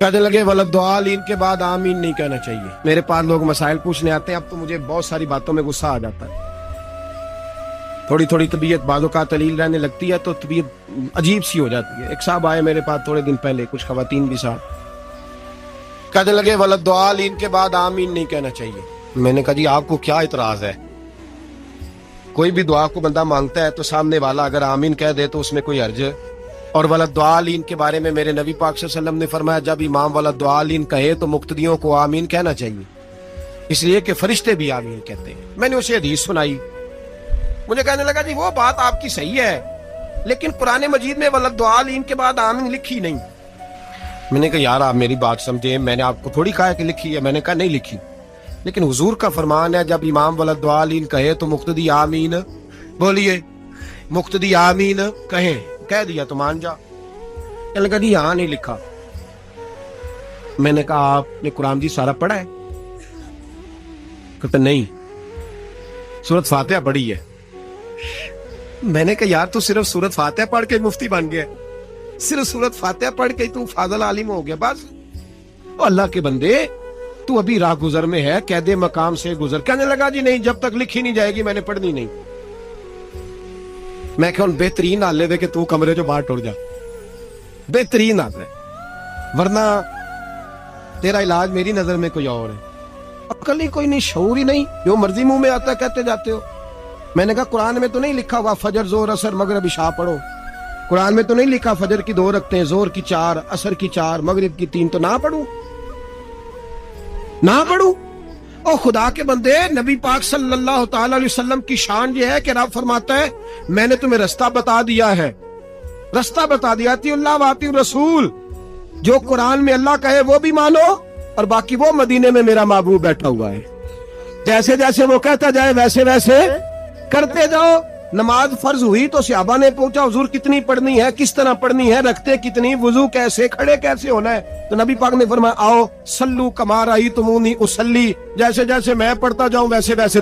کہنے لگے ولدعالین کے بعد آمین نہیں کہنا چاہیے. میرے پاس لوگ مسائل پوچھنے آتے ہیں. اب تو مجھے بہت ساری باتوں میں غصہ آ جاتا ہے. تھوڑی تھوڑی طبیعت بعضوں کا تلیل رہنے لگتی ہے تو طبیعت عجیب سی ہو جاتی ہے. ایک صاحب آئے میرے پاس تھوڑے دن پہلے, کچھ خواتین بھی ساتھ. کہنے لگے ولدعالین کے بعد آمین نہیں کہنا چاہیے. میں نے کہا جی آپ کو کیا اعتراض ہے؟ کوئی بھی دعا کو بندہ مانگتا ہے تو سامنے والا اگر آمین کہہ دے تو اس میں کوئی حرج ہے؟ اور ولدعالین کے بارے میں میرے نبی پاک صلی اللہ علیہ وسلم نے فرمایا جب امام ولدعالین کہے تو مقتدیوں کو آمین کہنا چاہیے, اس لیے کہ فرشتے بھی آمین کہتے ہیں. میں نے اسے حدیث سنائی. مجھے کہنے لگا جی وہ بات آپ کی صحیح ہے لیکن قرآن مجید میں ولدعالین کے بعد آمین لکھی نہیں. میں نے کہا یار آپ میری بات سمجھے, میں نے آپ کو تھوڑی کہا کہ لکھی ہے. میں نے کہا نہیں لکھی, لیکن حضور کا فرمان ہے جب امام ولدعالین کہے تو مقتدی آمین بولیے, مقتدی آمین کہیں. کہہ دیا تو مان جا. کہنے لگا جی یہاں نہیں لکھا. میں نے کہا آپ نے قرآن جی سارا پڑھا ہے؟ کہتا نہیں, سورت فاتحہ پڑھی ہے. میں نے کہا یار تو صرف سورت فاتحہ پڑھ کے مفتی بن گیا, صرف سورت فاتحہ پڑھ کے تو فاضل عالم ہو گیا بس. او اللہ کے بندے تو ابھی راہ گزر میں ہے, قید مقام سے گزر. کہنے لگا جی نہیں جب تک لکھی نہیں جائے گی میں نے پڑھنی نہیں. میں کہ بہترین حال دے کہ تو کمرے جو باہر ٹر جا, بہترین حال ہے, ورنہ تیرا علاج میری نظر میں کوئی اور ہے. عقل ہی کوئی نہیں, شعور ہی نہیں, جو مرضی منہ میں آتا ہے کہتے جاتے ہو. میں نے کہا قرآن میں تو نہیں لکھا ہوا فجر زور اثر مغرب عشاء پڑھو. قرآن میں تو نہیں لکھا فجر کی 2 رکعتیں, زور کی 4, اثر کی 4, مغرب کی 3. تو نہ پڑھوں, نہ پڑھوں. او خدا کے بندے, نبی پاک صلی اللہ تعالی علیہ وسلم کی شان یہ ہے کہ رب فرماتا ہے میں نے تمہیں رستہ بتا دیا ہے, رستہ بتا دیا. اطیعوا اللہ واطیعوا الرسول, جو قرآن میں اللہ کہے وہ بھی مانو, اور باقی وہ مدینے میں میرا محبوب بیٹھا ہوا ہے, جیسے جیسے وہ کہتا جائے ویسے ویسے کرتے جاؤ. نماز فرض ہوئی تو صحابہ نے پوچھا حضور کتنی پڑھنی ہے, کس طرح پڑھنی ہے, رکھتے کتنی, وضو کیسے, کھڑے کیسے ہونا ہے؟ تو نبی پاک نے فرمایا آؤ سلو کما رأیتمونی اصلی, جیسے جیسے میں پڑھتا جاؤں ویسے ویسے